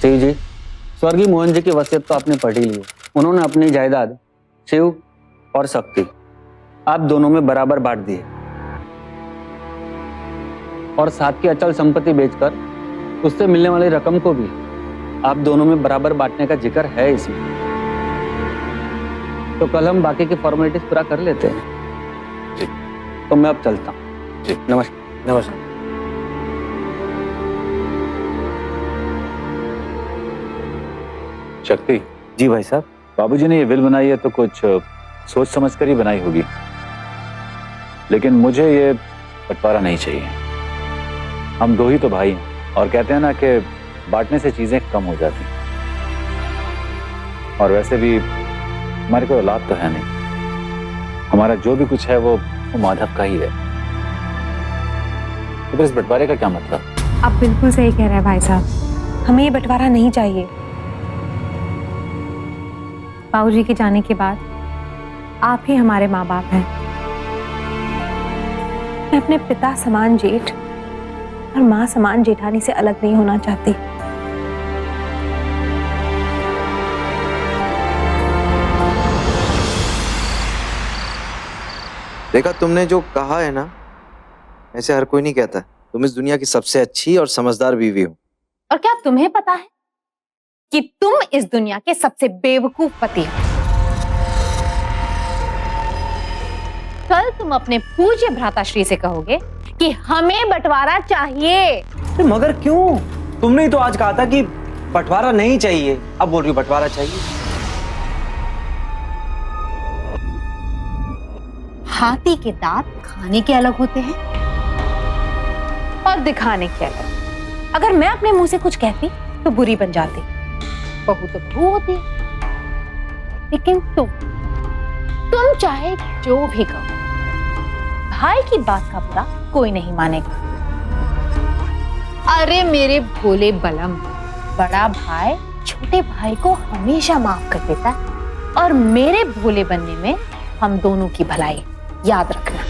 शिव जी, स्वर्गीय मोहन जी की वसीयत तो आपने पढ़ ही ली है। उन्होंने अपनी जायदाद शिव और शक्ति आप दोनों में बराबर बांट दी है और साथ की अचल संपत्ति बेचकर उससे मिलने वाली रकम को भी आप दोनों में बराबर बांटने का जिक्र है इसमें। तो कल हम बाकी की फॉर्मेलिटीज पूरा कर लेते हैं। जी। तो मैं अब चलता हूँ। जी। नमस्कार। नमस्कार। शक्ति जी भाई साहब। बाबूजी ने ये विल बनाई है तो कुछ सोच समझ कर ही बनाई होगी, लेकिन मुझे ये बंटवारा नहीं चाहिए। हम दो ही तो भाई हैं और कहते हैं ना कि बांटने से चीजें कम हो जाती हैं। और वैसे भी हमारे कोई औलाद तो है नहीं, हमारा जो भी कुछ है वो माधव का ही है। तो फिर इस बंटवारे का क्या मतलब? आप बिल्कुल सही कह रहे हैं भाई साहब, हमें ये बंटवारा नहीं चाहिए। बाबूजी के जाने के बाद आप ही हमारे माँ बाप हैं। मैं अपने पिता समान जेठ और माँ समान जेठानी से अलग नहीं होना चाहती। देखा, तुमने जो कहा है ना, ऐसे हर कोई नहीं कहता। तुम इस दुनिया की सबसे अच्छी और समझदार बीवी हो। और क्या तुम्हें पता है कि तुम इस दुनिया के सबसे बेवकूफ पति हो? कल तुम अपने पूज्य भ्राताश्री से कहोगे कि हमें बंटवारा चाहिए। मगर क्यों? तुमने ही तो आज कहा था कि बंटवारा नहीं चाहिए, अब बोल रही हो बंटवारा चाहिए। हाथी के दांत खाने के अलग होते हैं और दिखाने के अलग। अगर मैं अपने मुंह से कुछ कहती तो बुरी बन जाती। बहू तो बहू होती है, लेकिन तुम चाहे जो भी कहो, भाई की बात का बुरा कोई नहीं मानेगा। अरे मेरे भोले बलम, बड़ा भाई छोटे भाई को हमेशा माफ कर देता है और मेरे भोले बनने में हम दोनों की भलाई, याद रखना।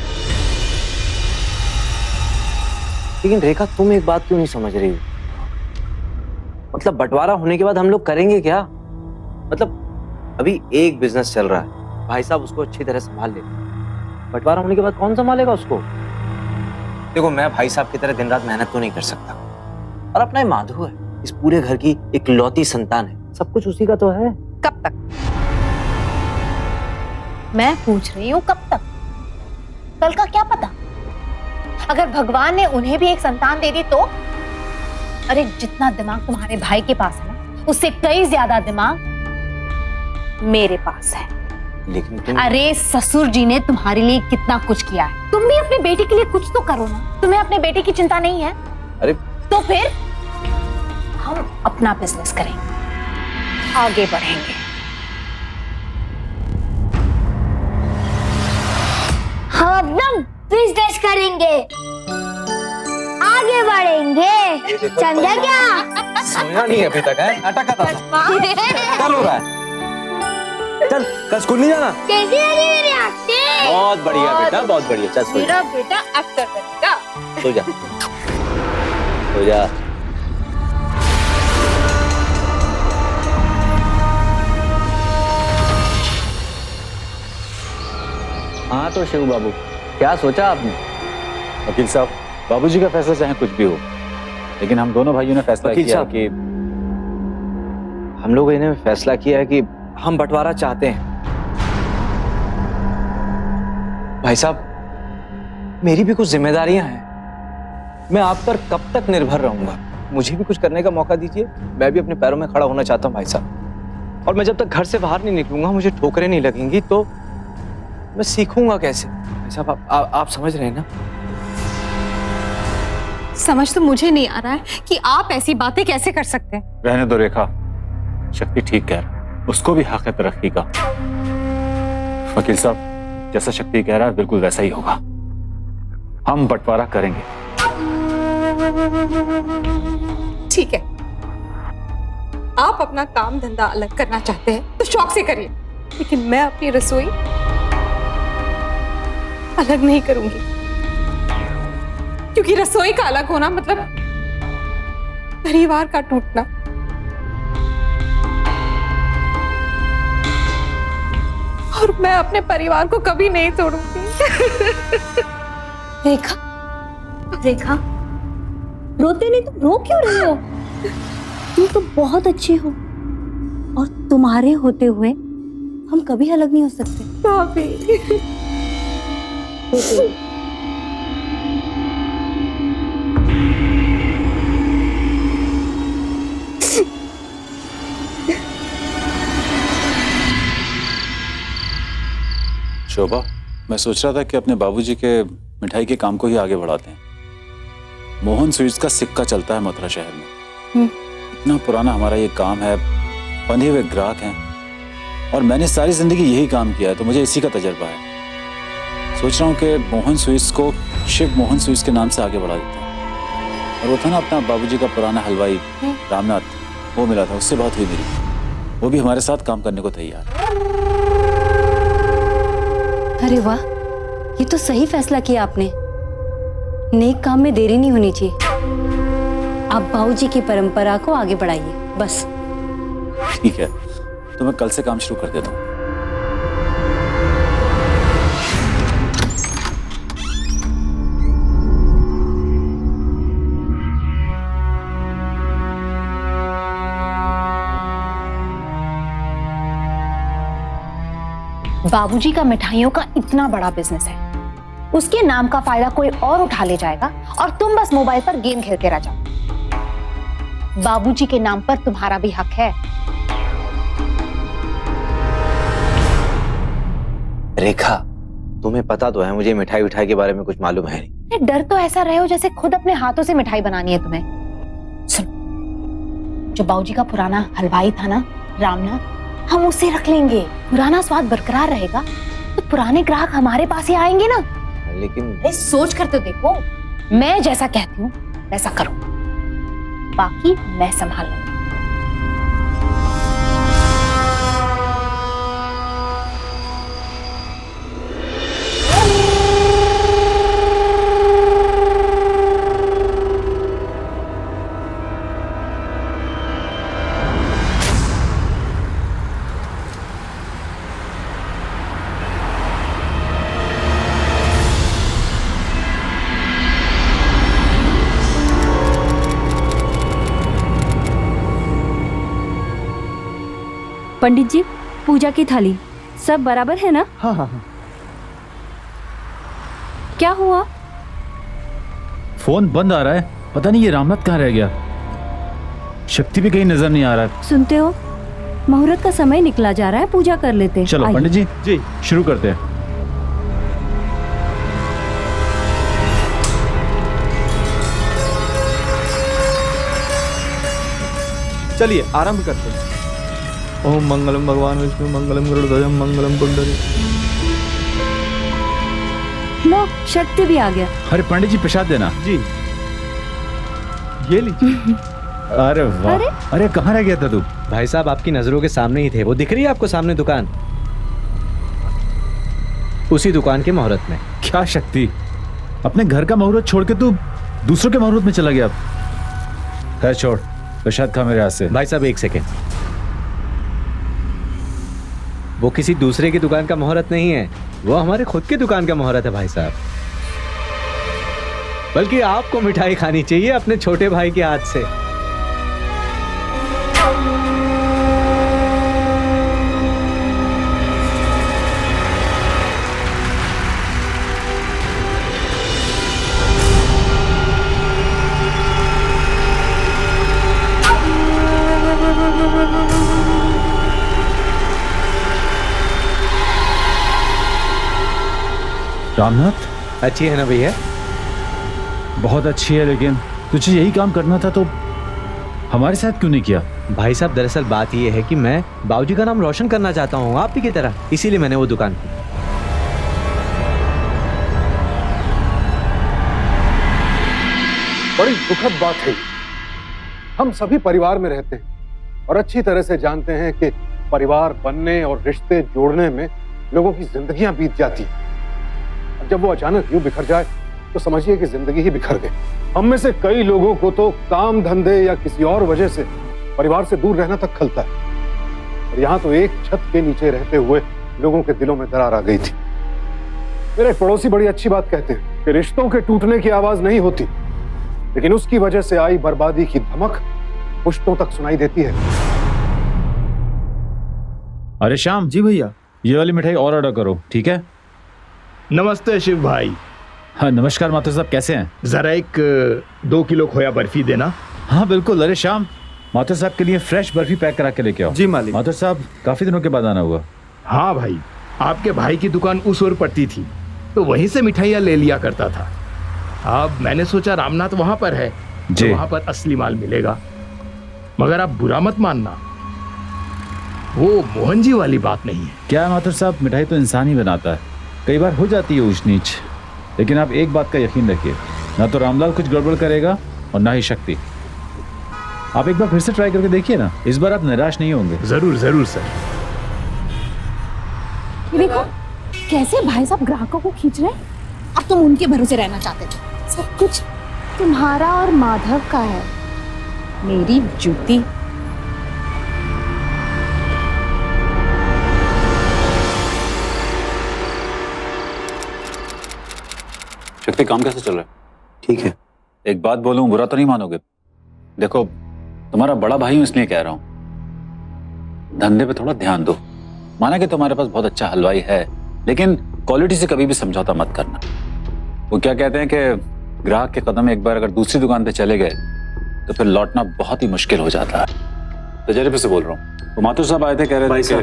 लेकिन रेखा, तुम एक बात क्यों नहीं समझ रही हो? मतलब बंटवारा होने के बाद हम लोग करेंगे क्या? मतलब अभी एक बिजनेस चल रहा है, भाई साहब उसको अच्छी तरह संभाल ले। बंटवारा होने के बाद कौन संभालेगा उसको? देखो, मैं भाई साहब की तरह दिन रात मेहनत तो नहीं कर सकता, और अपना माधु है, इस पूरे घर की इकलौती संतान है, सब कुछ उसी का तो है। कब तक? मैं पूछ रही हूँ कब तक? कल का क्या पता, अगर भगवान ने उन्हें भी एक संतान दे दी तो? अरे जितना दिमाग तुम्हारे भाई के पास है ना, उससे कई ज्यादा दिमाग मेरे पास है। लेकिन अरे ससुर जी ने तुम्हारे लिए कितना कुछ किया है, तुम भी अपने बेटे के लिए कुछ तो करो ना। तुम्हें अपने बेटे की चिंता नहीं है? अरे तो फिर हम अपना बिजनेस करेंगे, आगे बढ़ेंगे। हम अपना बिजनेस करेंगे, आगे बढ़ेंगे। समझा क्या? समझा नहीं अभी तक है, नाटक का चल हो रहा है। चल, कल स्कूल नहीं जाना? कैसी लगी मेरी एक्टिंग? बहुत बढ़िया बेटा, बहुत बढ़िया। चल सो जा। मेरा बेटा एक्टर बनेगा। सो जा, सो जा। हाँ तो शिव बाबू, क्या सोचा आपने? वकील साहब, बाबूजी का फैसला चाहे कुछ भी हो, लेकिन हम दोनों भाइयों ने फैसला वकील किया साहब, कि हम लोगों ने फैसला किया है कि हम बंटवारा चाहते हैं। भाई साहब, मेरी भी कुछ जिम्मेदारियां हैं। मैं आप पर कब तक निर्भर रहूंगा? मुझे भी कुछ करने का मौका दीजिए। मैं भी अपने पैरों में खड़ा होना चाहता हूं भाई साहब। और मैं जब तक घर से बाहर नहीं निकलूंगा, मुझे ठोकरें नहीं लगेंगी, तो मैं सीखूंगा कैसे? भाई साहब, आप समझ रहे हैं ना? समझ तो मुझे नहीं आ रहा है कि आप ऐसी बातें कैसे कर सकते हैं। रहने दो रेखा, शक्ति ठीक कह रहा है, उसको भी हक है तरक्की का। वकील साहब, जैसा शक्ति कह रहा है बिल्कुल वैसा ही होगा। हम बंटवारा करेंगे। ठीक है, आप अपना काम धंधा अलग करना चाहते हैं तो शौक से करिए, लेकिन मैं अपनी रसोई अलग नहीं करूंगी, क्योंकि रसोई का अलग होना मतलब परिवार का टूटना। और मैं अपने परिवार को कभी नहीं तोड़ूंगी। रेखा, रेखा, रोते नहीं, तुम रो क्यों रही हो? तुम तो बहुत अच्छी हो और तुम्हारे होते हुए हम कभी अलग नहीं हो सकते। भाभी, शोभा, मैं सोच रहा था कि अपने बाबूजी के मिठाई के काम को ही आगे बढ़ाते हैं। मोहन स्वीट्स का सिक्का चलता है मथुरा शहर में। इतना पुराना हमारा ये काम है, बंधे हुए ग्राहक हैं, और मैंने सारी जिंदगी यही काम किया है, तो मुझे इसी का तजर्बा है। सोच रहा हूँ कि मोहन स्वीट्स को शिव मोहन स्वीट्स के नाम से आगे बढ़ा देता हूँ। और वो था ना अपना बाबूजी का पुराना हलवाई रामनाथ, वो मिला था, उससे बात हुई मेरी, वो भी हमारे साथ काम करने को तैयार। अरे वाह, ये तो सही फैसला किया आपने। नेक काम में देरी नहीं होनी चाहिए। आप बाबूजी की परंपरा को आगे बढ़ाइए, बस। ठीक है, तो मैं कल से काम शुरू कर देता हूँ। बाबूजी का मिठाइयों का इतना बड़ा बिजनेस है, उसके नाम का फायदा कोई और उठा ले जाएगा और तुम बस मोबाइल पर गेम खेलते रह जाओ। बाबूजी के नाम पर तुम्हारा भी हक है। रेखा, तुम्हें पता तो है मुझे मिठाई विठाई के बारे में कुछ मालूम है नहीं। डर तो ऐसा रहे हो जैसे खुद अपने हाथों से मिठाई बनानी है तुम्हें। सुनो, जो बाबूजी का पुराना हलवाई था ना रामनाथ, हम उसे रख लेंगे। पुराना स्वाद बरकरार रहेगा तो पुराने ग्राहक हमारे पास ही आएंगे ना। लेकिन सोच कर तो देखो, मैं जैसा कहती हूँ वैसा करो, बाकी मैं संभाल लूंगी। पंडित जी, पूजा की थाली सब बराबर है ना? हाँ हाँ हाँ। क्या हुआ? फोन बंद आ रहा है, पता नहीं ये रामनाथ कहाँ रह गया। शक्ति भी कहीं नजर नहीं आ रहा है। सुनते हो, मुहूर्त का समय निकला जा रहा है, पूजा कर लेते हैं। चलो आइए। पंडित जी जी शुरू करते हैं। चलिए आरंभ करते हैं। ओम मंगलम भगवान विष्णु मंगलम गरुड़ध्वजम मंगलम कुंडली। लो, शक्ति भी आ गया। अरे पंडित जी प्रसाद देना। जी ये लीजिए। अरे वाह, अरे कहाँ रह गया था तू? भाई साहब आपकी नजरों के सामने ही थे, वो दिख रही है आपको सामने दुकान, उसी दुकान के मुहूर्त में। क्या शक्ति, अपने घर का मुहूर्त छोड़ के तू दूसरों के मुहूर्त में चला गया। खैर छोड़, प्रसाद खा मेरे हाथ से। भाई साहब एक सेकेंड, वो किसी दूसरे की दुकान का मुहूर्त नहीं है, वो हमारे खुद की दुकान का मुहूर्त है भाई साहब। बल्कि आपको मिठाई खानी चाहिए अपने छोटे भाई के हाथ से। रामनाथ, अच्छी है ना भैया? बहुत अच्छी है, लेकिन तुझे यही काम करना था तो हमारे साथ क्यों नहीं किया? भाई साहब दरअसल बात यह है कि मैं बाबूजी का नाम रोशन करना चाहता हूँ आप ही की तरह, इसीलिए मैंने वो दुकान की। बड़ी दुखद बात है। हम सभी परिवार में रहते हैं और अच्छी तरह से जानते हैं कि परिवार बनने और रिश्ते जोड़ने में लोगों की जिंदगियां बीत जाती हैं। जब वो अचानक यूं बिखर जाए तो समझिए कि जिंदगी ही बिखर गई। हम में से कई लोगों को तो काम धंधे या किसी और वजह से परिवार से दूर रहना तक खलता है, और यहाँ तो एक छत के नीचे रहते हुए लोगों के दिलों में दरार आ गई थी। मेरे पड़ोसी बड़ी अच्छी बात कहते हैं कि रिश्तों के टूटने की आवाज नहीं होती, लेकिन उसकी वजह से आई बर्बादी की धमक पुश्तों तक सुनाई देती है। अरे श्याम जी भैया। ये वाली मिठाई और ऑर्डर करो, ठीक है? नमस्ते शिव भाई। हाँ नमस्कार माथुर साहब, कैसे हैं? जरा एक 2 किलो खोया बर्फी देना। हाँ बिल्कुल। अरे श्याम, माथुर साहब के लिए फ्रेश बर्फी पैक करा के लेके आओ। जी मालिक। माथुर साहब काफी दिनों के बाद आना हुआ। हाँ भाई, आपके भाई की दुकान उस ओर पड़ती थी तो वहीं से मिठाइयाँ ले लिया करता था। अब मैंने सोचा रामनाथ वहां पर है तो वहां पर असली माल मिलेगा। मगर आप बुरा मत मानना, वो मोहन जी वाली बात नहीं है। क्या है माथुर साहब, मिठाई तो इंसान ही बनाता है, कई बार हो जाती है ऊंच नीच, लेकिन आप एक बात का यकीन रखिए, ना तो रामलाल कुछ गड़बड़ करेगा और ना ही शक्ति। आप एक बार फिर से ट्राई करके देखिए ना, इस बार आप निराश नहीं होंगे। जरूर जरूर सर। देखो कैसे भाई साहब ग्राहकों को खींच रहे हैं। अब तुम उनके भरोसे रहना चाहते थे। सब कुछ तुम्हारा और माधव का है। मेरी जूती। शक्ति, काम कैसे चल रहा है? ठीक है। एक बात बोलूं, बुरा तो नहीं मानोगे? देखो, तुम्हारा बड़ा भाई हूं इसलिए कह रहा हूं, धंधे पे थोड़ा ध्यान दो। माना कि तुम्हारे पास बहुत अच्छा हलवाई है, लेकिन क्वालिटी से कभी भी समझौता मत करना। वो क्या कहते हैं कि ग्राहक के कदम एक बार अगर दूसरी दुकान पे चले गए तो फिर लौटना बहुत ही मुश्किल हो जाता है। तजर्बे से बोल रहा हूँ। तो माथुर साहब आए थे, कह रहे थे कि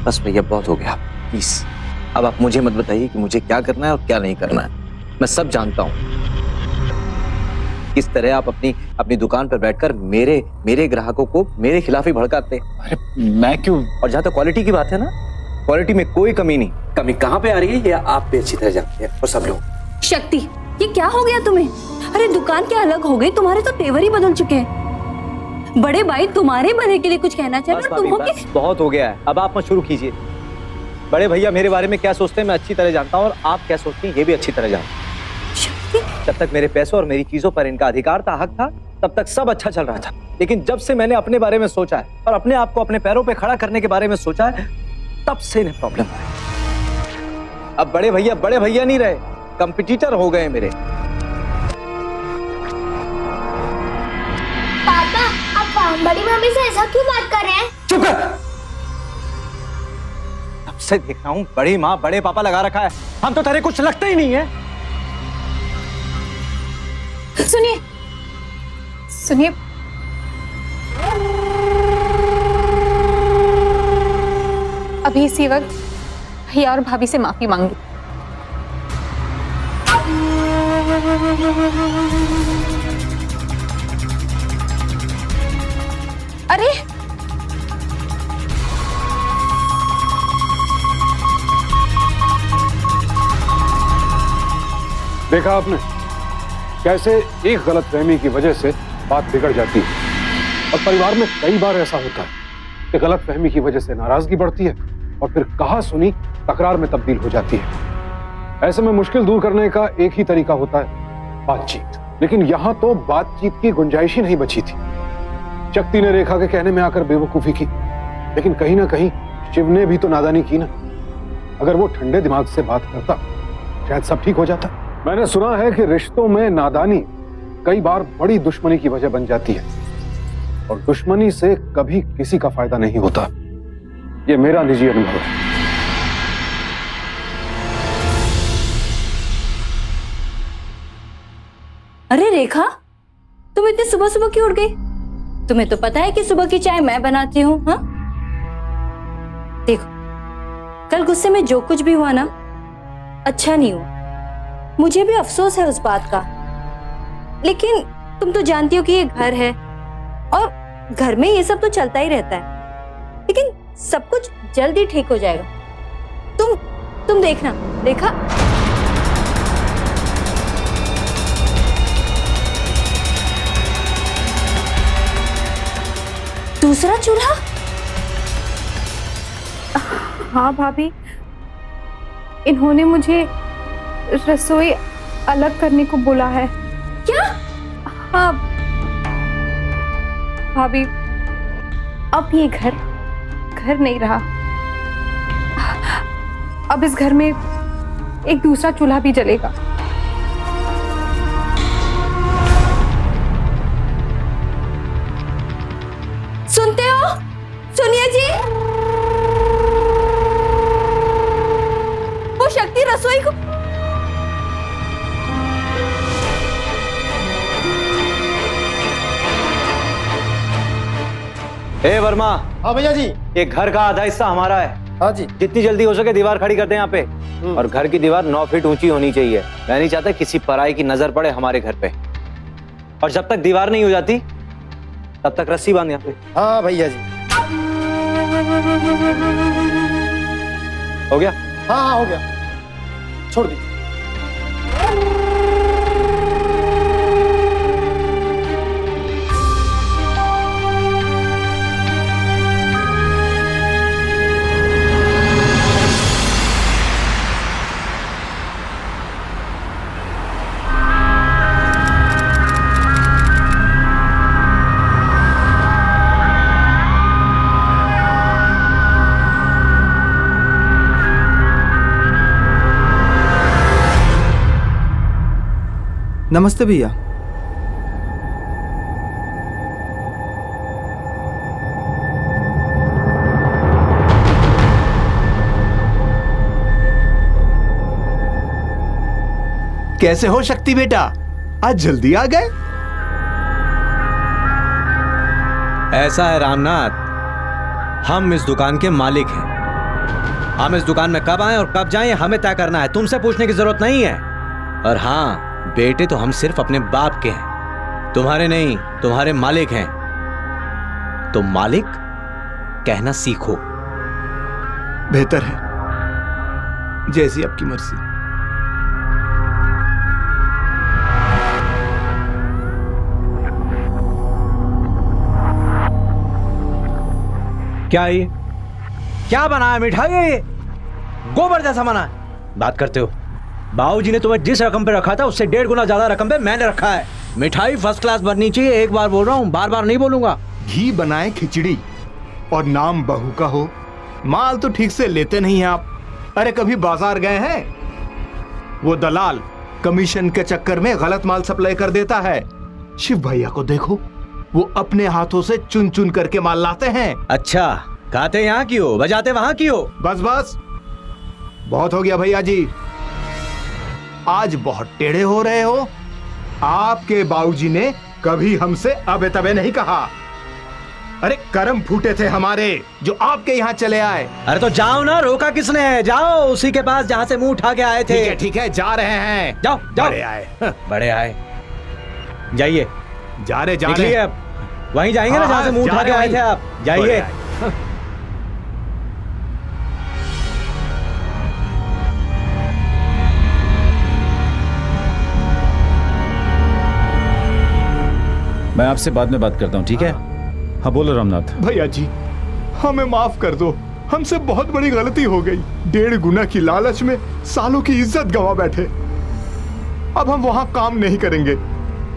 बस भैया बहुत हो गया, प्लीज अब आप मुझे मत बताइए कि मुझे क्या करना है और क्या नहीं करना है। मैं सब जानता हूँ किस तरह आप अपनी दुकान पर बैठकर मेरे ग्राहकों को मेरे खिलाफ ही भड़काते हैं। अरे मैं क्यों? और जहां तक क्वालिटी की बात है ना, क्वालिटी में कोई कमी नहीं। कमी कहाँ पे आ रही है ये आप भी अच्छी तरह जानते हैं, और सब लोग। शक्ति, ये क्या हो गया तुम्हें? अरे दुकान क्या अलग हो गई, तुम्हारे तो तेवर ही बदल चुके हैं। बड़े भाई तुम्हारे भले के लिए कुछ कहना चाह रहे, तुम हो क्या? बहुत हो गया है, अब आप मत शुरू कीजिए। बड़े भैया मेरे बारे में क्या सोचते हैं मैं अच्छी तरह जानता हूँ, और आप क्या सोचती हैं ये भी अच्छी तरह जानता हूँ। जब तक मेरे पैसों और मेरी चीजों पर इनका अधिकार था, हक था, तब तक सब अच्छा चल रहा था। लेकिन जब से मैंने अपने बारे में सोचा है और अपने आप को अपने पैरों पे खड़ा करने के बारे में सोचा है, तब से इन्हें प्रॉब्लम है। अब बड़े भैया नहीं रहे, कंपटीटर हो गए मेरे। पापा, आप बड़ी मम्मी से ऐसा क्यों बात कर रहे हैं? चुप कर। तब से देख रहा हूँ बड़ी माँ बड़े पापा लगा रखा है, हम तो तेरे कुछ लगते ही नहीं है। सुनिए, अभी इसी वक्त भैया और भाभी से माफी मांगी। अरे देखा आपने कैसे एक गलतफहमी की वजह से बात बिगड़ जाती है, और परिवार में कई बार ऐसा होता है कि गलतफहमी की वजह से नाराजगी बढ़ती है और फिर कहा सुनी तकरार में तब्दील हो जाती है। ऐसे में मुश्किल दूर करने का एक ही तरीका होता है, बातचीत। लेकिन यहां तो बातचीत की गुंजाइश ही नहीं बची थी। शक्ति ने रेखा के कहने में आकर बेवकूफी की, लेकिन कहीं ना कहीं शिव ने भी तो नादानी की ना। अगर वो ठंडे दिमाग से बात करता शायद सब ठीक हो जाता। मैंने सुना है कि रिश्तों में नादानी कई बार बड़ी दुश्मनी की वजह बन जाती है, और दुश्मनी से कभी किसी का फायदा नहीं होता। ये मेरा निजी अनुभव है। अरे रेखा, तुम इतनी सुबह सुबह क्यों उठ गई? तुम्हें तो पता है कि सुबह की चाय मैं बनाती हूँ। हाँ देखो, कल गुस्से में जो कुछ भी हुआ ना, अच्छा नहीं हुआ। मुझे भी अफसोस है उस बात का, लेकिन तुम तो जानती हो कि ये घर है और घर में ये सब तो चलता ही रहता है। लेकिन सब कुछ जल्दी ठीक हो जाएगा। तुम देखना। देखा, दूसरा चूल्हा। हाँ भाभी, इन्होंने मुझे रसोई अलग करने को बोला है। क्या? हाँ भाभी, अब ये घर घर नहीं रहा। अब इस घर में एक दूसरा चूल्हा भी जलेगा। सुनते हो? सुनिए जी, वो शक्ति रसोई को ए वर्मा। हाँ भैया जी। ये घर का आधा हिस्सा हमारा है। हाँ जी। जितनी जल्दी हो सके दीवार खड़ी करते हैं यहाँ पे, और घर की दीवार 9 फीट ऊंची होनी चाहिए। मैं नहीं चाहता किसी पराई की नजर पड़े हमारे घर पे। और जब तक दीवार नहीं हो जाती तब तक रस्सी बांध यहाँ पे। हाँ भैया जी। हो गया? हाँ हाँ हो गया, छोड़ दीजिए। नमस्ते भैया। कैसे हो शक्ति बेटा, आज जल्दी आ गए? ऐसा है रामनाथ, हम इस दुकान के मालिक हैं। हम इस दुकान में कब आए और कब जाएं हमें तय करना है, तुमसे पूछने की जरूरत नहीं है। और हाँ, बेटे तो हम सिर्फ अपने बाप के हैं, तुम्हारे नहीं, तुम्हारे मालिक हैं। तो मालिक कहना सीखो। बेहतर है, जैसी आपकी मर्जी। क्या ये क्या बना है? मिठाई है ये? गोबर जैसा बना है। बात करते हो? बाबूजी ने तुम्हें जिस रकम पे रखा था उससे 1.5 गुना ज्यादा रकम पे मैंने रखा है। मिठाई फर्स्ट क्लास बननी चाहिए, एक बार बोल रहा हूँ, बार बार नहीं बोलूंगा। घी बनाए खिचड़ी और नाम बहू का हो, माल तो ठीक से लेते नहीं हैं आप। अरे कभी बाजार गए हैं? वो दलाल कमीशन के चक्कर में गलत माल सप्लाई कर देता है। शिव भैया को देखो, वो अपने हाथों से चुन चुन करके माल लाते हैं। अच्छा, गाते यहाँ की हो, बजाते वहां की हो। बस बस, बहुत हो गया भैया जी। आज बहुत टेढ़े हो रहे हो। आपके बाबूजी ने कभी हमसे अबे तबे नहीं कहा। अरे कर्म फूटे थे हमारे जो आपके यहाँ चले आए। अरे तो जाओ ना, रोका किसने है? जाओ उसी के पास जहाँ से मुंह उठा के आए थे। ठीक है, जा रहे हैं। जाओ जाओ। बड़े आए, बड़े आए। जाइए, जा रहे निकलिए अब। वहीं जाएंगे ना जहाँ से मुंह उठा के आए थे आप। जाइए। मैं आपसे बाद में बात करता हूँ, ठीक है? हाँ बोलो रामनाथ। भैया जी, हमें माफ कर दो, हमसे बहुत बड़ी गलती हो गई। 1.5 गुना की लालच में सालों की इज्जत गंवा बैठे। अब हम वहां काम नहीं करेंगे,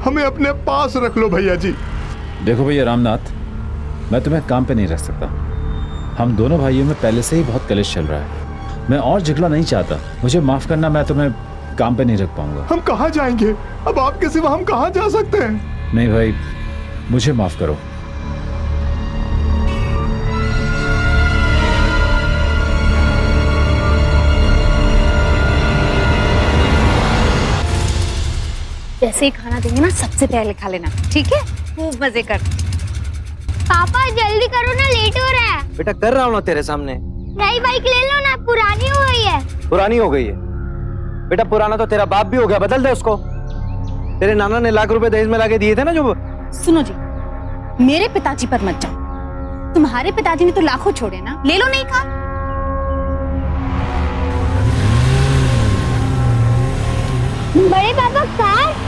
हमें अपने पास रख लो भैया जी। देखो भैया रामनाथ, मैं तुम्हें काम पे नहीं रख सकता। हम दोनों भाइयों में पहले से ही बहुत कलेश चल रहा है। मैं और झगड़ा नहीं चाहता, मुझे माफ करना, मैं तुम्हें काम पे नहीं रख पाऊंगा। हम कहाँ जाएंगे? अब आपके सिवा हम कहाँ जा सकते हैं? नहीं भाई, मुझे माफ करो। जैसे ही खाना देंगे ना, सबसे पहले खा लेना, ठीक है? खूब मजे कर। पापा जल्दी करो ना, लेट हो रहा है। बेटा कर रहा हूँ ना तेरे सामने। नई बाइक ले लो ना, पुरानी हो गई है। पुरानी हो गई है? बेटा पुराना तो तेरा बाप भी हो गया, बदल दे उसको। तेरे नाना ने लाख रुपए दहेज में लाके दिए थे ना जो। सुनो जी, मेरे पिताजी पर मत जाओ। तुम्हारे पिताजी ने तो लाखों छोड़े ना, ले लो नहीं खा। बड़े पापा कार।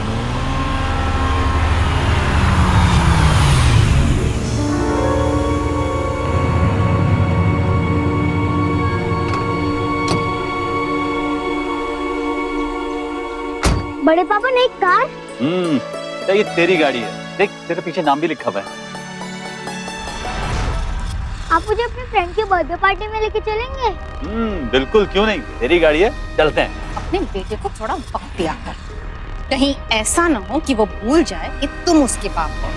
बड़े पापा ने एक कार। ये तेरी गाड़ी है, देख तेरे पीछे नाम भी लिखा हुआ है। आप मुझे अपने फ्रेंड की बर्थडे पार्टी में लेके चलेंगे? बिल्कुल, क्यों नहीं, तेरी गाड़ी है, चलते हैं। अपने बेटे को थोड़ा वक्त दिया कर, कहीं ऐसा ना हो कि वो भूल जाए कि तुम उसके बाप हो।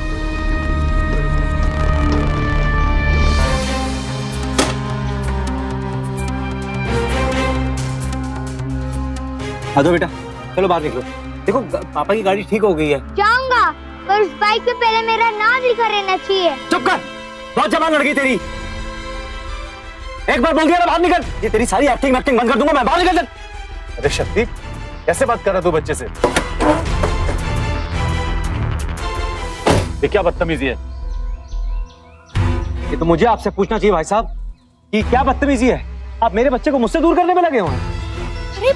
आ जाओ बेटा, चलो बाहर निकलो। देखो पापा की गाड़ी ठीक हो गई है। जाऊंगा, पर उस बाइक पे पहले मेरा नाम लिखा रहना चाहिए। चुप कर, बहुत जबान लड़ गई तेरी। एक बार बोल दिया ना बाहर निकल, ये तेरी सारी एक्टिंग बंद कर दूंगा मैं। बाहर निकल। अरे शक्ति, कैसे बात कर रहा तू बच्चे से? ये क्या बदतमीजी है? ये तो मुझे आपसे पूछना चाहिए भाई साहब कि क्या बदतमीजी है। आप मेरे बच्चे को मुझसे दूर करने में लगे हुए हैं। अरे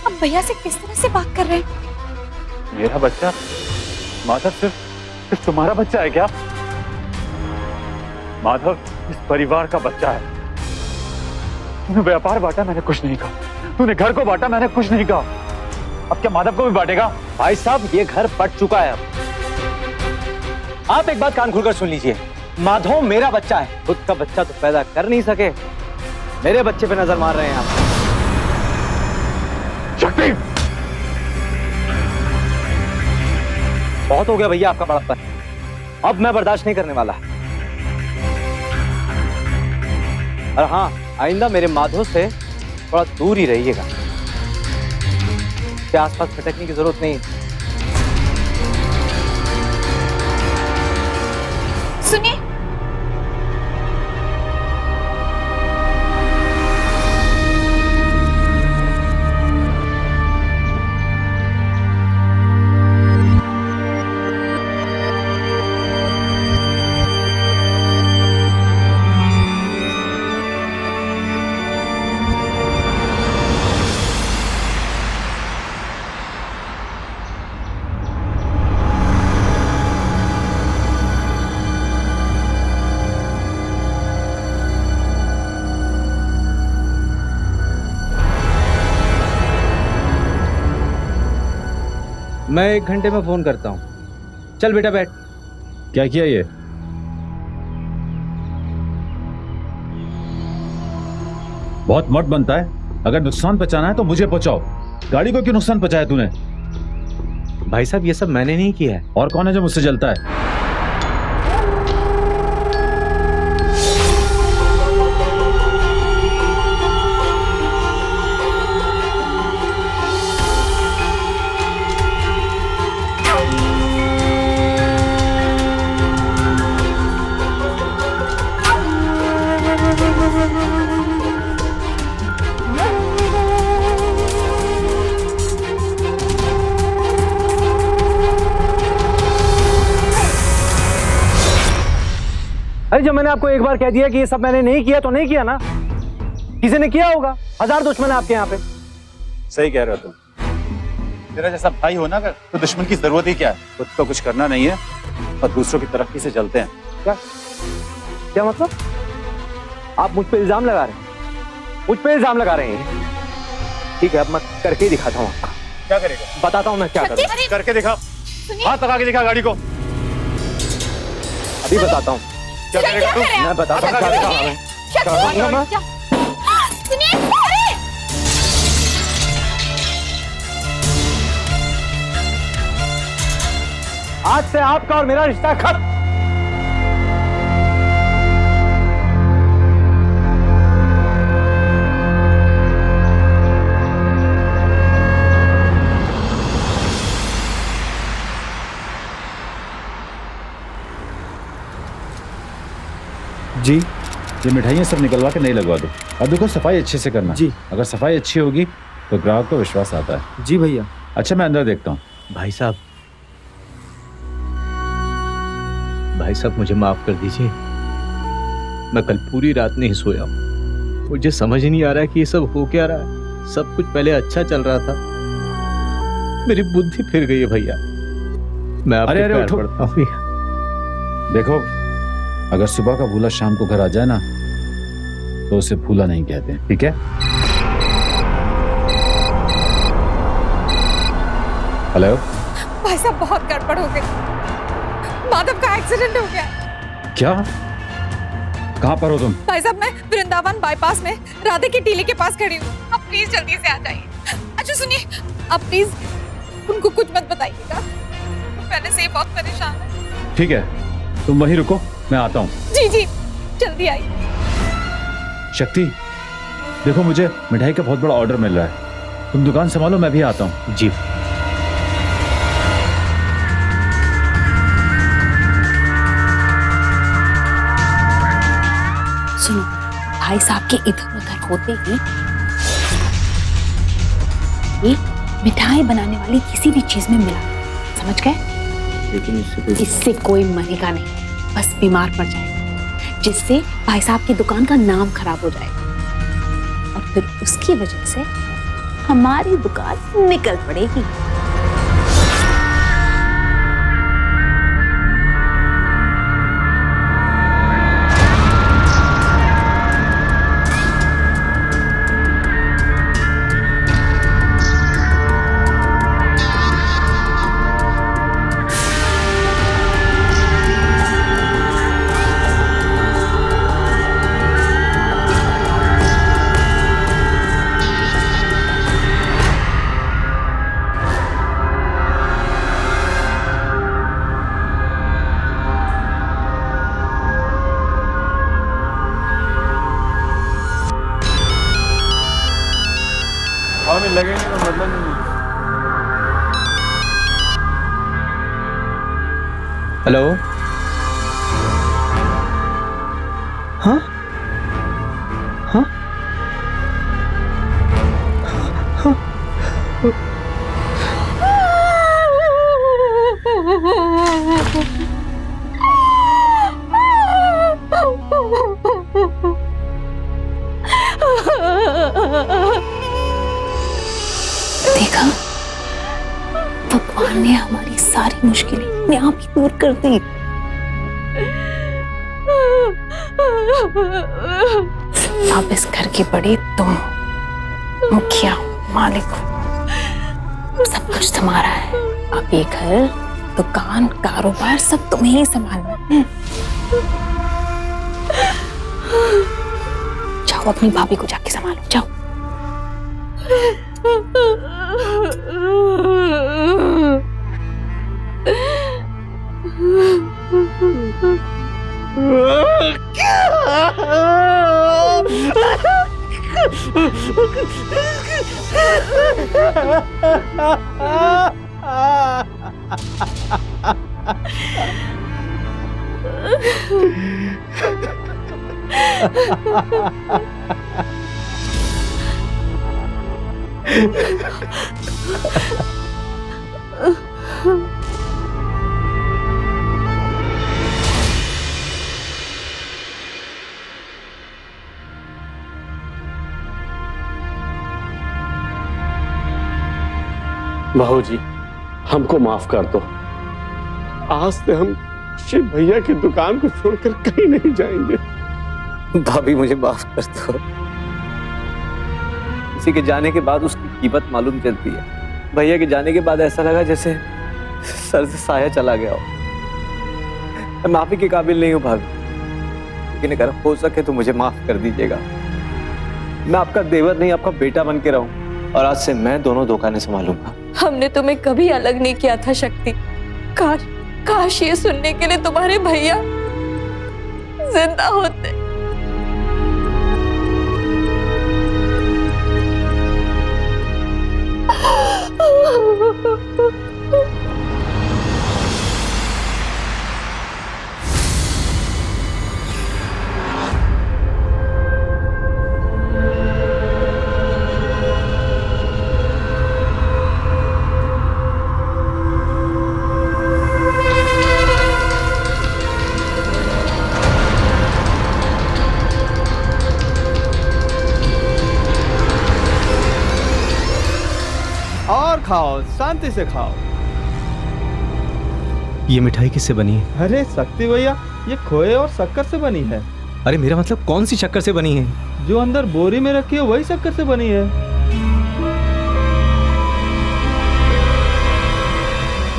अब भैया से किस तरह से बात कर रहे हैं? मेरा बच्चा? माधव सिर्फ तुम्हारा बच्चा है क्या? माधव इस परिवार का बच्चा है। तूने व्यापार बांटा, मैंने कुछ नहीं कहा। तूने घर को बांटा, मैंने कुछ नहीं कहा। अब क्या माधव को भी बांटेगा? भाई साहब ये घर बट चुका है अब। आप एक बात कान खोलकर सुन लीजिए, माधव मेरा बच्चा है। खुद का बच्चा तो पैदा कर नहीं सके, मेरे बच्चे पे नजर मार रहे हैं आप। शक्ति, बहुत हो गया भैया आपका बड़प्पन, अब मैं बर्दाश्त नहीं करने वाला। और हाँ, आइंदा मेरे माधव से थोड़ा दूर ही रहिएगा। के आसपास भटकने की जरूरत नहीं। सुनिए, मैं 1 घंटे में फोन करता हूँ। चल बेटा बैठ। क्या किया ये? बहुत मर्द बनता है। अगर नुकसान पहुंचाना है तो मुझे पहुंचाओ। गाड़ी को क्यों नुकसान पहुंचाया तूने? भाई साहब ये सब मैंने नहीं किया है। और कौन है जो मुझसे जलता है? अरे जब मैंने आपको एक बार कह दिया कि ये सब मैंने नहीं किया तो नहीं किया ना। किसी ने किया होगा, 1000 दुश्मन है आपके यहाँ पे। सही कह रहे हो तुम। तेरा जैसा भाई हो ना अगर, तो दुश्मन की जरूरत ही क्या है? खुद तो कुछ करना नहीं है और दूसरों की तरक्की से चलते हैं। क्या क्या मतलब? आप मुझ पे इल्जाम लगा रहे हैं? मुझ पे इल्जाम लगा रहे हैं? ठीक है, अब मैं करके ही दिखाता हूँ आपको। क्या करेगा? बताता हूँ मैं क्या करूँ। करके दिखा, हाथ लगा के दिखा गाड़ी को। अभी बताता हूँ क्या करेगा तू? मैं बताता हूँ क्या करूँगा मैं। क्या करूँगा मैं? सुनिए, अरे आज से आपका और मेरा रिश्ता खत्म। जी, ये मिठाइयाँ सब निकलवा के नहीं लगवा दो। अब देखो सफाई अच्छे से करना। जी। अगर सफाई अच्छी होगी तो ग्राहक को विश्वास आता है। जी भैया। अच्छा, मैं अंदर देखता हूँ। भाई साहब मुझे माफ कर दीजिए। मैं कल पूरी रात नहीं सोया। मुझे समझ नहीं आ रहा है कि ये सब हो क्या रहा है। सब कुछ पहले अच्छा चल रहा था, मेरी बुद्धि फिर गई है भैया। मैं आपके अरे, पैर उठो। पड़ता हूँ। देखो, अगर सुबह का भूला शाम को घर आ जाए ना तो उसे भूला नहीं कहते, ठीक है? हेलो। भाई साहब बहुत गड़बड़ हो गई। माधव का एक्सीडेंट हो गया। क्या? कहाँ पर हो तुम? भाई साहब मैं वृंदावन बाईपास में राधे की टीले के पास खड़ी हूँ। आप प्लीज जल्दी से आ जाइए। अच्छा सुनिए, आप प्लीज उनको कुछ मत बताइएगा, पहले से ही बहुत परेशान है। ठीक है, तुम वहीं रुको, मैं आता हूँ। जी जी जल्दी आइए। शक्ति, देखो मुझे मिठाई का बहुत बड़ा ऑर्डर मिल रहा है, तुम दुकान संभालो, मैं भी आता हूँ। जी। सुनो, भाई साहब के इधर उधर होते ही ये मिठाई बनाने वाली किसी भी चीज में मिला, समझ गए? लेकिन इससे कोई मरेगा नहीं, बस बीमार पड़ जाएगा, जिससे भाई साहब की दुकान का नाम खराब हो जाएगा और फिर उसकी वजह से हमारी दुकान निकल पड़ेगी। लगेंगे तो मतलब नहीं। हेलो, हाँ हाँ हाँ, देखा, भगवान ने हमारी सारी मुश्किलें अपने आप ही दूर कर दी। अब इस घर के बड़े तुम हो, मुखिया हो, मालिक हो, सब कुछ तुम्हारा है। अब ये घर, दुकान, कारोबार सब तुम्हें ही संभालना है। जाओ अपनी भाभी को जाके संभालो, जाओ। बहू जी, हमको माफ कर दो। आज से हम शिव भैया की दुकान को छोड़कर कहीं नहीं जाएंगे। भाभी मुझे माफ कर दो। किसी के जाने के बाद उसकी कीमत मालूम चलती है। भैया के जाने के बाद ऐसा लगा जैसे सर से साया चला गया हो। मैं माफी के काबिल नहीं हूँ भाभी, लेकिन अगर हो सके तो मुझे माफ कर दीजिएगा। मैं आपका देवर नहीं, आपका बेटा बन के रहूं और आज से मैं दोनों दुकानें संभालूंगा। हमने तुम्हें कभी अलग नहीं किया था शक्ति। काश ये सुनने के लिए तुम्हारे भैया जिंदा होते। और खाओ, शांति से खाओ। ये मिठाई किससे बनी है? अरे शक्ति भैया, ये खोए और शक्कर से बनी है। अरे मेरा मतलब कौन सी शक्कर से बनी है? जो अंदर बोरी में रखी है वही शक्कर से बनी है।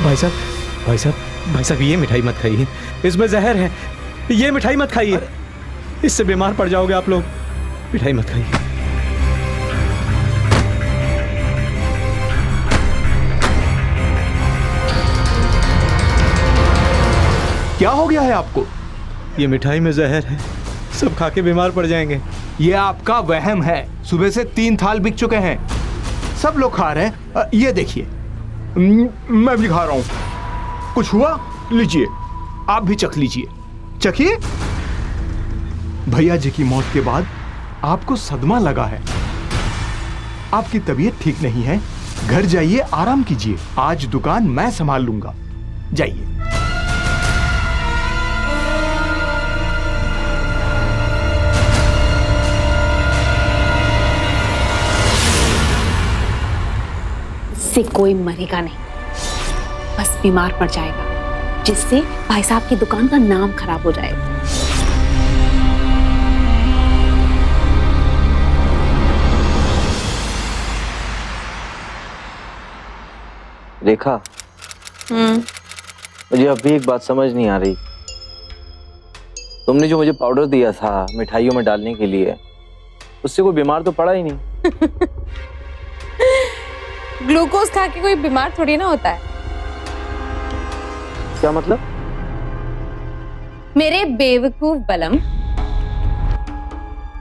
भाई साहब, भाई साहब, भाई साहब, ये मिठाई मत खाइए, इसमें जहर है। ये मिठाई मत खाइए। इससे बीमार पड़ जाओगे आप लोग। मिठाई मत खाइए। क्या हो गया है आपको? ये मिठाई में जहर है, सब खा के बीमार पड़ जाएंगे। ये आपका वहम है। सुबह से 3 थाल बिक चुके हैं, सब लोग खा रहे हैं। ये देखिए, मैं भी खा रहा हूं। कुछ हुआ? लीजिए, आप भी चख लीजिए, चखिए। भैया जी की मौत के बाद आपको सदमा लगा है, आपकी तबीयत ठीक नहीं है, घर जाइए, आराम कीजिए। आज दुकान मैं संभाल लूंगा, जाइए। इससे कोई मरेगा नहीं, बस बीमार पड़ जाएगा, जिससे भाई साहब की दुकान का नाम खराब हो जाएगा। रेखा, मुझे अभी एक बात समझ नहीं आ रही। तुमने जो मुझे पाउडर दिया था मिठाइयों में डालने के लिए, उससे कोई बीमार तो पड़ा ही नहीं। ग्लूकोज खा के कोई बीमार थोड़ी ना होता है। क्या मतलब? मेरे बेवकूफ बलम,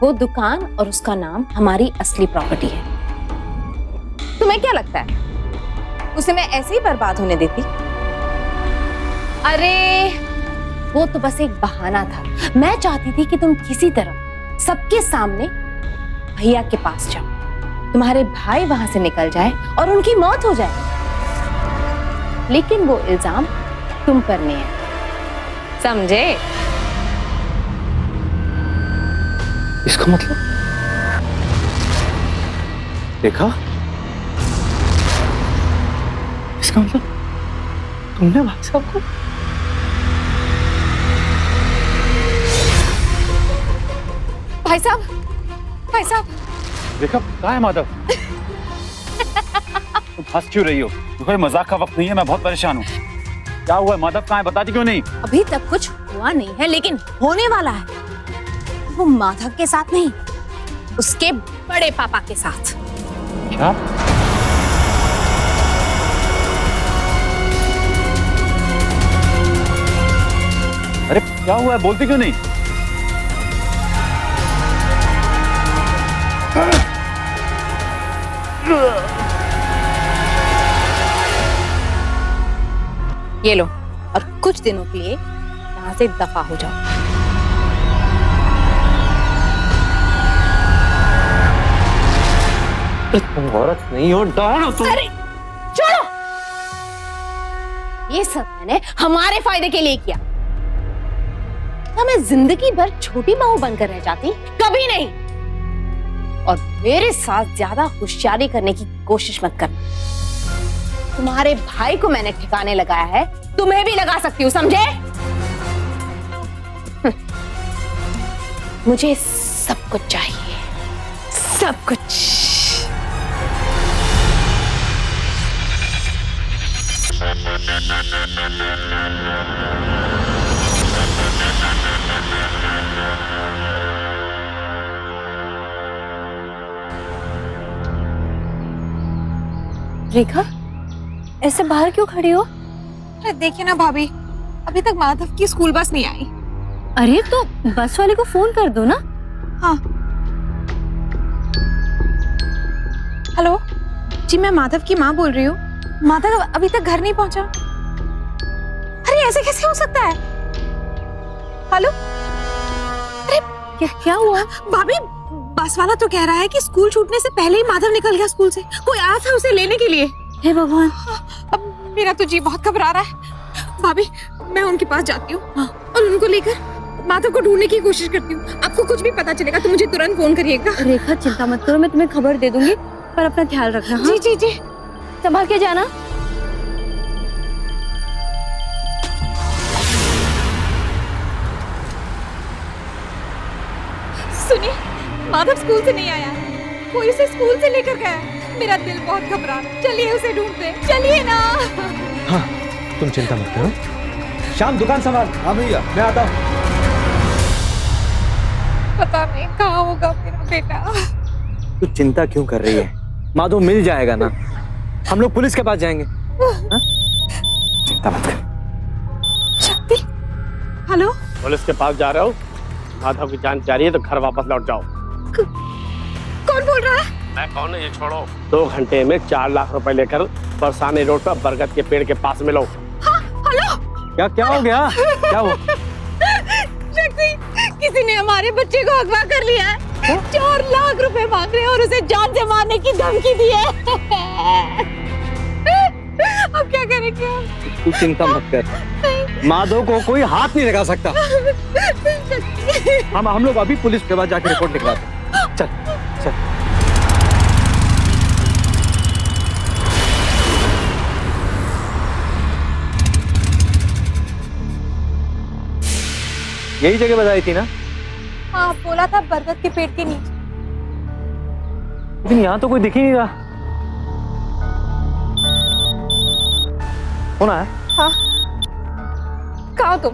वो दुकान और उसका नाम हमारी असली प्रॉपर्टी है। तुम्हें क्या लगता है उसे मैं ऐसे ही बर्बाद होने देती? अरे वो तो बस एक बहाना था। मैं चाहती थी कि तुम किसी तरह सबके सामने भैया के पास जाओ, तुम्हारे भाई वहां से निकल जाए और उनकी मौत हो जाए। लेकिन वो इल्जाम तुम पर नहीं है, समझे? इसका मतलब? देखा, इसका मतलब तुमने भाई साहब को? भाई साहब, भाई साहब। देखा, कहाँ है माधव? तुम हंस क्यों रही हो? कोई मजाक का वक्त नहीं है, मैं बहुत परेशान हूँ। क्या हुआ? माधव कहाँ है? बताती क्यों नहीं? अभी तक कुछ हुआ नहीं है, लेकिन होने वाला है। वो माधव के साथ नहीं, उसके बड़े पापा के साथ। क्या? अरे क्या हुआ है? बोलती क्यों नहीं? ये लो, और कुछ दिनों के लिए यहाँ से दफा हो जाओ। तुम औरत नहीं हो, डॉन हो तुम। अरे छोड़ो, ये सब मैंने हमारे फायदे के लिए किया। क्या मैं जिंदगी भर छोटी बहू बनकर रह जाती? कभी नहीं। और मेरे साथ ज्यादा होशियारी करने की कोशिश मत करना। तुम्हारे भाई को मैंने ठिकाने लगाया है, तुम्हें भी लगा सकती हूँ, समझे? मुझे सब कुछ चाहिए, सब कुछ। रेखा, ऐसे बाहर क्यों खड़ी हो? अरे देखिए ना भाभी, अभी तक माधव की स्कूल बस नहीं आई। अरे तो बस वाले को फोन कर दो ना। हाँ। हेलो जी, मैं माधव की माँ बोल रही हूँ। माधव अभी तक घर नहीं पहुंचा। अरे ऐसे कैसे हो सकता है? हेलो, अरे क्या हुआ? भाभी, बस वाला तो कह रहा है कि स्कूल छूटने से पहले ही माधव निकल गया स्कूल से। कोई आया था उसे लेने के लिए। हे भगवान, अब मेरा तो जी बहुत घबरा रहा है। भाभी, मैं उनके पास जाती हूँ और उनको लेकर माधव को ढूंढने की कोशिश करती हूँ। आपको कुछ भी पता चलेगा तो मुझे तुरंत फोन करिएगा। रेखा चिंता मत करो, मैं तुम्हें खबर दे दूंगी, पर अपना ख्याल रखना। हाँ? जी जी जी, संभाल के जाना। सुनिए, माधव स्कूल से नहीं आया है, कोई उसे स्कूल से लेकर गया है। मेरा दिल बहुत घबरा रहा है। चलिए उसे ढूंढते, चलिए ना। हाँ, तुम चिंता मत करो। शाम दुकान संभाल। हाँ भैया, मैं आता हूँ। पता नहीं कहाँ होगा मेरा बेटा। तू चिंता क्यों कर रही है? माधव मिल जाएगा ना, हम लोग पुलिस के पास जाएंगे। हा? चिंता मत कर। शक्ति, हेलो, पुलिस के पास जा रहे हो? माधव की जान जा रही है तो घर वापस लौट जाओ। कौन बोल रहा है? मैं कौन है ये छोड़ो। 2 घंटे में 4 लाख रुपए लेकर बरसाने रोड पर बरगद के पेड़ के पास मिलो। हाँ, हेलो। क्या हो गया? क्या हुआ? शक्ति, किसी ने हमारे बच्चे को अगवा कर लिया है। 4 लाख रुपए मांग रहे हैं और उसे जान से मारने की धमकी दी है। अब क्या करेंगे हम? तू चिंता मत कर, माधव को कोई हाथ नहीं लगा सकता। हम लोग अभी पुलिस के पास जाके रिपोर्ट लिखवाते हैं। चल चल। यही जगह बताई थी ना? हाँ, बोला था बरगद के पेड़ के नीचे। लेकिन यहाँ तो कोई दिख ही नहीं रहा। कौन है? हाँ, कहाँ हो तुम?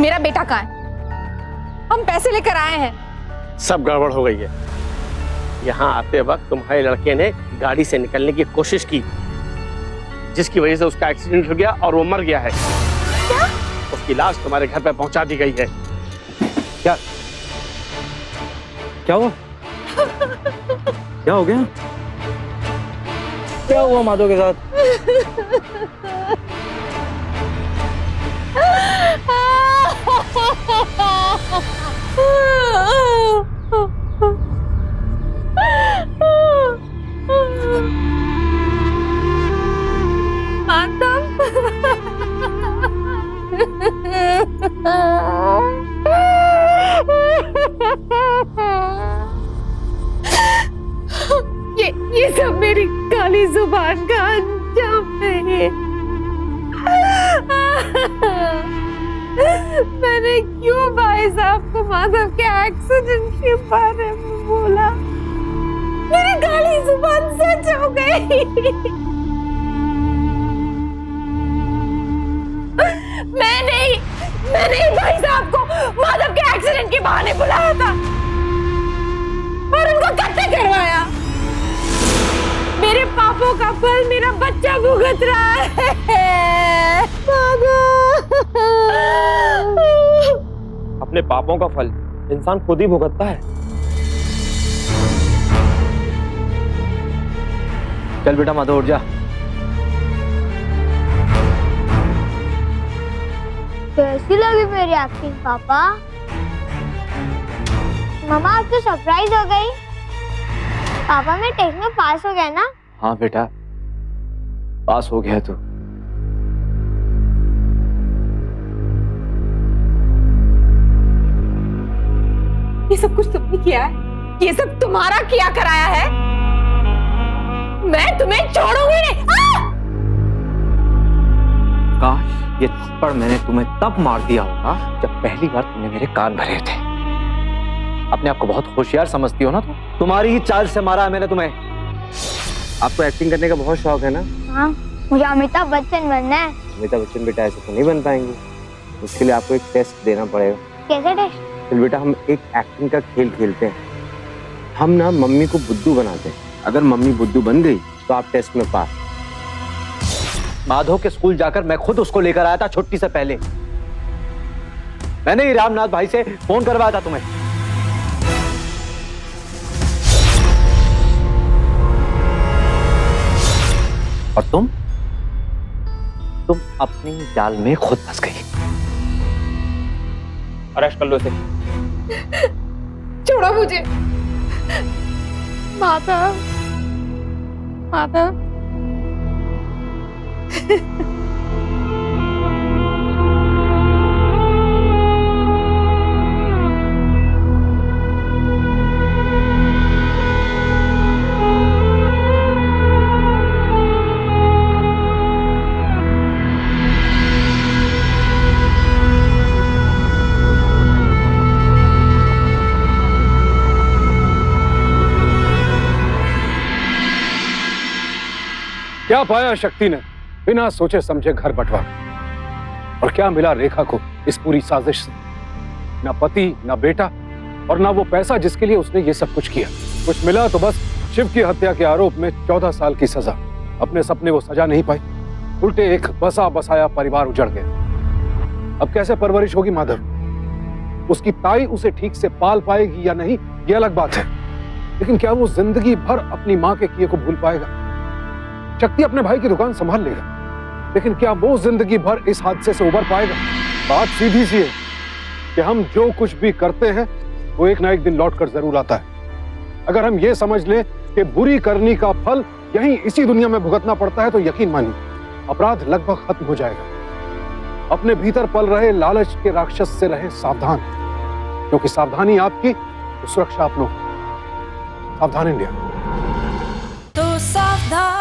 मेरा बेटा कहाँ है? हम पैसे लेकर आए हैं। सब गड़बड़ हो गई है। यहाँ आते वक्त तुम्हारे लड़के ने गाड़ी से निकलने की कोशिश की, जिसकी वजह से उसका एक्सीडेंट हो गया और वो मर गया है। क्या? उसकी लाश तुम्हारे घर पे पहुंचा दी गई है। क्या हुआ? क्या हो गया? क्या हुआ माधव के साथ? ये सब मेरी काली जुबान का अंजाम है। मैंने क्यों भाई साहब को माधव के एक्सीडेंट के बारे में बोला? मेरी काली जुबान सच हो गई। मैंने भाई साहब को माधव के एक्सीडेंट के बहाने बुलाया था और उनको कत्ल करवाया। मेरे पापों का फल मेरा बच्चा भुगत रहा है। अपने पापों का फल इंसान खुद ही भुगतता है। चल बेटा माधव, उठ जा। कैसी लगी मेरी एक्टिंग पापा? मम्मा आप तो सरप्राइज हो गई। पापा मैं टेस्ट में पास हो गया ना? हाँ बेटा, पास हो गया तू। ये सब कुछ तुमने किया है? ये सब तुम्हारा किया कराया है? मैं तुम्हें छोड़ूंगी नहीं। काश ये थप्पड़ मैंने तुम्हें तब मार दिया होगा जब पहली बार तुमने मेरे कान भरे थे। अपने आप को बहुत होशियार समझती हो ना तुम? तुम्हारी ही चाल से मारा है मैंने तुम्हें। आपको एक्टिंग करने का बहुत शौक है ना? हाँ, मुझे अमिताभ बच्चन बनना है। अमिताभ बच्चन बेटा ऐसे तो नहीं बन पाएंगे, उसके लिए आपको एक टेस्ट देना पड़ेगा। कैसे टेस्ट? चल बेटा, हम एक एक्टिंग का खेल खेलते हैं। हम ना मम्मी को बुद्धू बनाते हैं। अगर मम्मी बुद्धू बन गई तो आप टेस्ट में पास। माधव के स्कूल जाकर मैं खुद उसको लेकर आया था छुट्टी से पहले। मैंने ही रामनाथ भाई से फोन करवाया था तुम्हें। और तुम अपनी जाल में खुद फंस गई। अरेस्ट कर लो इसे। छोड़ो मुझे। माधव, माधव। क्या पाया शक्ति ने बिना सोचे समझे घर बंटवा, और क्या मिला रेखा को इस पूरी साजिश से? न पति, न बेटा, और ना वो पैसा जिसके लिए उसने ये सब कुछ किया। कुछ मिला तो बस शिव की हत्या के आरोप में 14 साल की सजा। अपने सपने वो सजा नहीं पाई, उल्टे एक बसा बसाया परिवार उजड़ गया। अब कैसे परवरिश होगी माधव? उसकी ताई उसे ठीक से पाल पाएगी या नहीं, ये अलग बात है, लेकिन क्या वो जिंदगी भर अपनी माँ के किए को भूल पाएगा? शक्ति अपने भाई की दुकान संभाल लेगा, लेकिन क्या वो जिंदगी भर इस हादसे से उबर पाएगा? बात सीधी सी है कि हम जो कुछ भी करते हैं वो एक ना एक दिन लौट कर जरूर आता है। अगर हम ये समझ लें कि बुरी करनी का फल यहीं इसी दुनिया में भुगतना पड़ता है, तो यकीन मानिए अपराध लगभग खत्म हो जाएगा। अपने भीतर पल रहे लालच के राक्षस से रहे सावधान, क्योंकि सावधानी आपकी तो सुरक्षा आप लोग। सावधान इंडिया। तो सावधान